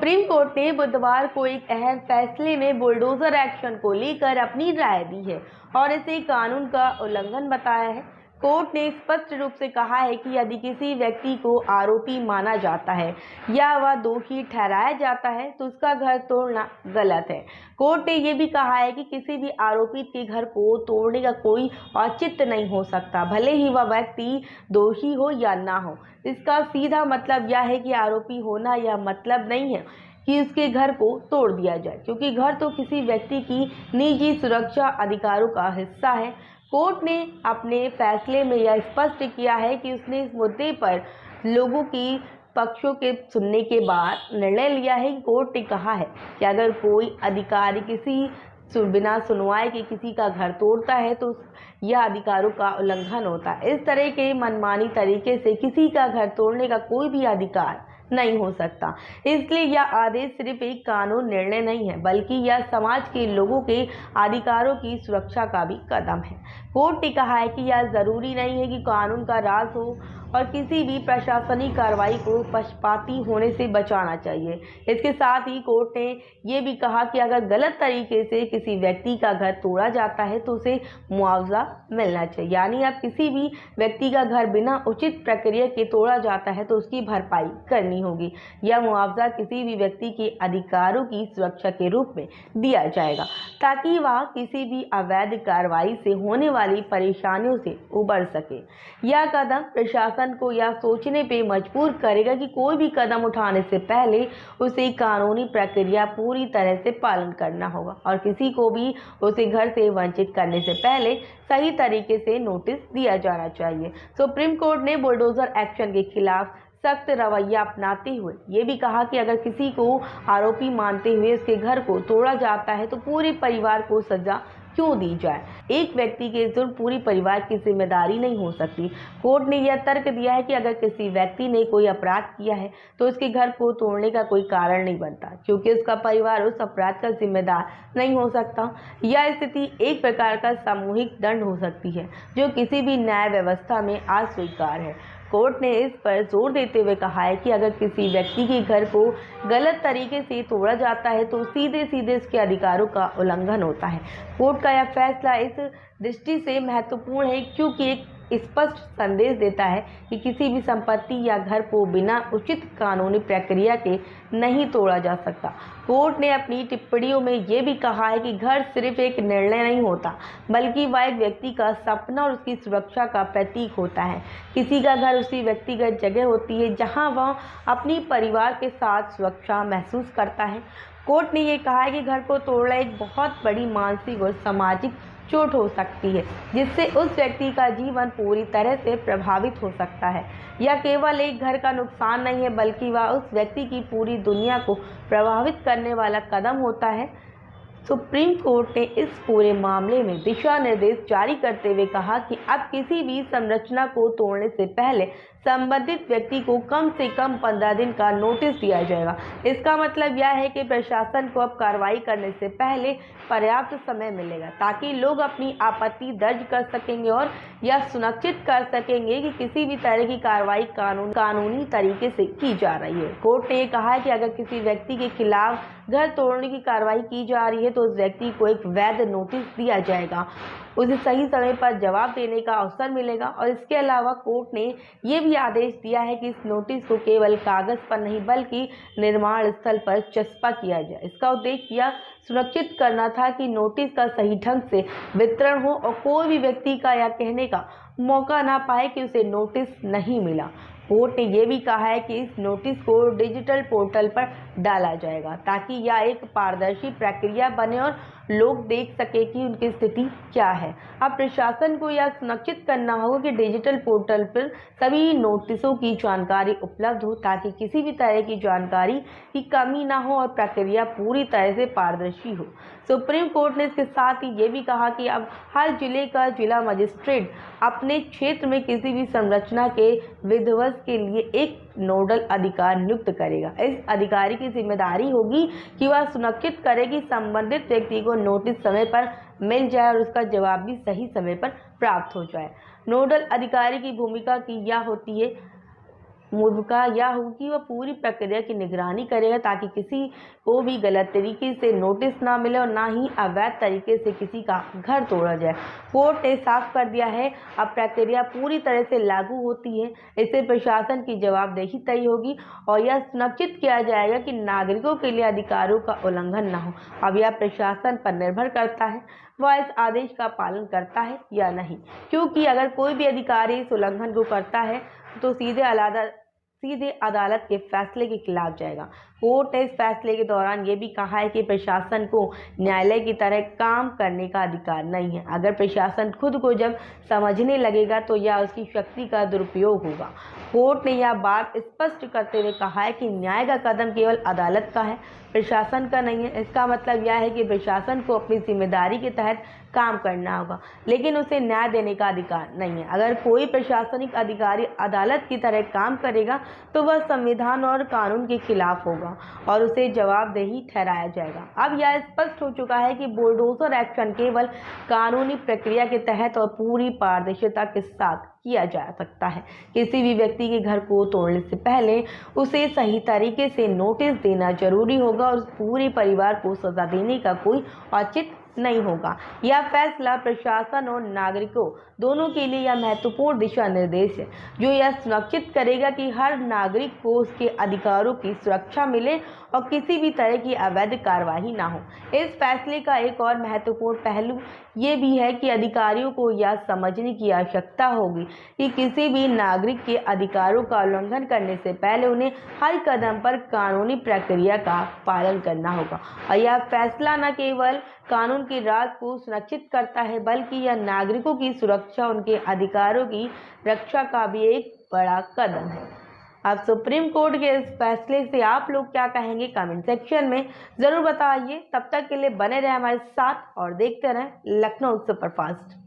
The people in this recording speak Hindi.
सुप्रीम कोर्ट ने बुधवार को एक अहम फैसले में बुलडोजर एक्शन को लेकर अपनी राय दी है और इसे कानून का उल्लंघन बताया है। कोर्ट ने स्पष्ट रूप से कहा है कि यदि किसी व्यक्ति को आरोपी माना जाता है या वह दोषी ठहराया जाता है तो उसका घर तोड़ना गलत है। कोर्ट ने यह भी कहा है कि किसी भी आरोपित के घर को तोड़ने का कोई औचित्य नहीं हो सकता, भले ही वह व्यक्ति दोषी हो या ना हो। इसका सीधा मतलब यह है कि आरोपी होना यह मतलब नहीं है कि उसके घर को तोड़ दिया जाए, क्योंकि घर तो किसी व्यक्ति की निजी सुरक्षा अधिकारों का हिस्सा है। कोर्ट ने अपने फैसले में यह स्पष्ट किया है कि उसने इस मुद्दे पर लोगों की पक्षों के सुनने के बाद निर्णय लिया है। कोर्ट ने कहा है कि अगर कोई अधिकारी बिना सुनवाई के किसी का घर तोड़ता है तो यह अधिकारों का उल्लंघन होता है। इस तरह के मनमानी तरीके से किसी का घर तोड़ने का कोई भी अधिकार नहीं हो सकता। इसलिए यह आदेश सिर्फ एक कानून निर्णय नहीं है, बल्कि यह समाज के लोगों के अधिकारों की सुरक्षा का भी कदम है। कोर्ट ने कहा है कि यह जरूरी नहीं है कि कानून का राज हो और किसी भी प्रशासनिक कार्रवाई को पक्षपाती होने से बचाना चाहिए। इसके साथ ही कोर्ट ने यह भी कहा कि अगर गलत तरीके से किसी व्यक्ति का घर तोड़ा जाता है तो उसे मुआवजा मिलना चाहिए। यानी अब किसी भी व्यक्ति का घर बिना उचित प्रक्रिया के तोड़ा जाता है तो उसकी भरपाई करनी होगी। यह मुआवजा किसी भी व्यक्ति के अधिकारों की सुरक्षा के रूप में दिया जाएगा, ताकि वह किसी भी अवैध कार्रवाई से होने वाली परेशानियों से उबर सके। यह कदम प्रशासन को यह सोचने पे मजबूर करेगा कि कोई भी कदम उठाने से पहले उसे कानूनी प्रक्रिया पूरी तरह से पालन करना होगा और किसी को भी उसे घर से वंचित करने से पहले सही तरीके से नोटिस दिया जाना चाहिए। सुप्रीम कोर्ट ने बुलडोजर एक्शन के खिलाफ सख्त रवैया अपनाते हुए ये भी कहा कि अगर किसी को आरोपी मानते हुए उसके घर को तोड़ा जाता है तो पूरे परिवार को सजा क्यों दी जाए। एक व्यक्ति के जुर्म पूरी परिवार की जिम्मेदारी नहीं हो सकती। कोर्ट ने यह तर्क दिया है कि अगर किसी व्यक्ति ने कोई अपराध किया है तो उसके घर को तोड़ने का कोई कारण नहीं बनता, क्योंकि उसका परिवार उस अपराध का जिम्मेदार नहीं हो सकता। यह स्थिति एक प्रकार का सामूहिक दंड हो सकती है, जो किसी भी न्याय व्यवस्था में अस्वीकार्य है। कोर्ट ने इस पर जोर देते हुए कहा है कि अगर किसी व्यक्ति के घर को गलत तरीके से तोड़ा जाता है तो सीधे सीधे उसके अधिकारों का उल्लंघन होता है। कोर्ट का यह फैसला इस दृष्टि से महत्वपूर्ण है क्योंकि एक स्पष्ट संदेश देता है कि किसी भी संपत्ति या घर को बिना उचित कानूनी प्रक्रिया के नहीं तोड़ा जा सकता। कोर्ट ने अपनी टिप्पणियों में ये भी कहा है कि घर सिर्फ एक निर्णय नहीं होता, बल्कि वह एक व्यक्ति का सपना और उसकी सुरक्षा का प्रतीक होता है। किसी का घर उसी व्यक्तिगत जगह होती है जहां वह अपनी परिवार के साथ सुरक्षा महसूस करता है। कोर्ट ने यह कहा है कि घर को तोड़ना एक बहुत बड़ी मानसिक और सामाजिक चोट हो सकती है, जिससे उस व्यक्ति का जीवन पूरी तरह से प्रभावित हो सकता है। यह केवल एक घर का नुकसान नहीं है, बल्कि वह उस व्यक्ति की पूरी दुनिया को प्रभावित करने वाला कदम होता है। सुप्रीम कोर्ट ने इस पूरे मामले में दिशा निर्देश जारी करते हुए कहा कि अब किसी भी संरचना को तोड़ने से पहले संबंधित व्यक्ति को कम से कम 15 दिन का नोटिस दिया जाएगा। इसका मतलब यह है कि प्रशासन को अब कार्रवाई करने से पहले पर्याप्त समय मिलेगा, ताकि लोग अपनी आपत्ति दर्ज कर सकेंगे और यह सुनिश्चित कर सकेंगे कि किसी भी तरह की कार्रवाई कानूनी तरीके से की जा रही है। कोर्ट ने कहा है कि अगर किसी व्यक्ति के खिलाफ घर तोड़ने की कार्रवाई की जा रही है तो उस व्यक्ति को एक वैध नोटिस दिया जाएगा, उसे सही समय पर जवाब देने का अवसर मिलेगा। और इसके अलावा कोर्ट ने यह भी आदेश दिया है कि इस नोटिस को केवल कागज पर नहीं बल्कि निर्माण स्थल पर चस्पा किया जाए। इसका उद्देश्य यह सुनिश्चित करना था कि नोटिस का सही ढंग से वितरण हो और कोई भी व्यक्ति का यह कहने का मौका ना पाए कि उसे नोटिस नहीं मिला। कोर्ट ने यह भी कहा है कि इस नोटिस को डिजिटल पोर्टल पर डाला जाएगा, ताकि यह एक पारदर्शी प्रक्रिया बने और लोग देख सके कि उनकी स्थिति क्या है। अब प्रशासन को यह सुनिश्चित करना होगा कि डिजिटल पोर्टल पर सभी नोटिसों की जानकारी उपलब्ध हो, ताकि किसी भी तरह की जानकारी की कमी ना हो और प्रक्रिया पूरी तरह से पारदर्शी हो। सुप्रीम कोर्ट ने इसके साथ ही ये भी कहा कि अब हर जिले का जिला मजिस्ट्रेट अपने क्षेत्र में किसी भी संरचना के विध्वंस के लिए एक नोडल अधिकारी नियुक्त करेगा। इस अधिकारी की जिम्मेदारी होगी कि वह सुनिश्चित करे कि संबंधित व्यक्ति को नोटिस समय पर मिल जाए और उसका जवाब भी सही समय पर प्राप्त हो जाए। नोडल अधिकारी की भूमिका की यह होती है भूमिका यह होगी कि वह पूरी प्रक्रिया की निगरानी करेगा ताकि किसी को भी गलत तरीके से नोटिस ना मिले और ना ही अवैध तरीके से किसी का घर तोड़ा जाए। कोर्ट ने साफ कर दिया है, अब प्रक्रिया पूरी तरह से लागू होती है। इससे प्रशासन की जवाबदेही तय होगी और यह सुनिश्चित किया जाएगा कि नागरिकों के लिए अधिकारों का उल्लंघन न हो। अब यह प्रशासन पर निर्भर करता है वह इस आदेश का पालन करता है या नहीं, क्योंकि अगर कोई भी अधिकारी इस उल्लंघन को करता है तो सीधे अदालत के फैसले के खिलाफ जाएगा। कोर्ट ने इस फैसले के दौरान ये भी कहा है कि प्रशासन को न्यायालय की तरह काम करने का अधिकार नहीं है। अगर प्रशासन खुद को जब समझने लगेगा तो यह उसकी शक्ति का दुरुपयोग होगा। कोर्ट ने यह बात स्पष्ट करते हुए कहा है कि न्याय का कदम केवल अदालत का है, प्रशासन का नहीं है। इसका मतलब यह है कि प्रशासन को अपनी जिम्मेदारी के तहत काम करना होगा, लेकिन उसे न्याय देने का अधिकार नहीं है। अगर कोई प्रशासनिक अधिकारी अदालत की तरह काम करेगा तो वह संविधान और कानून के खिलाफ होगा और उसे जवाबदेही ठहराया जाएगा। अब यह स्पष्ट हो चुका है कि बुलडोजर एक्शन केवल कानूनी प्रक्रिया के तहत और पूरी पारदर्शिता के साथ किया जा सकता है। किसी भी व्यक्ति के घर को तोड़ने से पहले उसे सही तरीके से नोटिस देना जरूरी होगा और पूरे परिवार को सजा देने का कोई औचित्य नहीं होगा। यह फैसला प्रशासन और नागरिकों दोनों के लिए यह महत्वपूर्ण दिशा निर्देश है जो यह सुनिश्चित करेगा कि हर नागरिक को उसके अधिकारों की सुरक्षा मिले और किसी भी तरह की अवैध कार्रवाई ना हो। इस फैसले का एक और महत्वपूर्ण पहलू ये भी है कि अधिकारियों को यह समझने की आवश्यकता होगी कि किसी भी नागरिक के अधिकारों का उल्लंघन करने से पहले उन्हें हर कदम पर कानूनी प्रक्रिया का पालन करना होगा। और यह फैसला न केवल कानून के राज को सुनिश्चित करता है बल्कि यह नागरिकों की सुरक्षा, उनके अधिकारों की रक्षा का भी एक बड़ा कदम है। अब सुप्रीम कोर्ट के इस फैसले से आप लोग क्या कहेंगे कमेंट सेक्शन में ज़रूर बताइए। तब तक के लिए बने रहे हमारे साथ और देखते रहें लखनऊ सुपरफास्ट।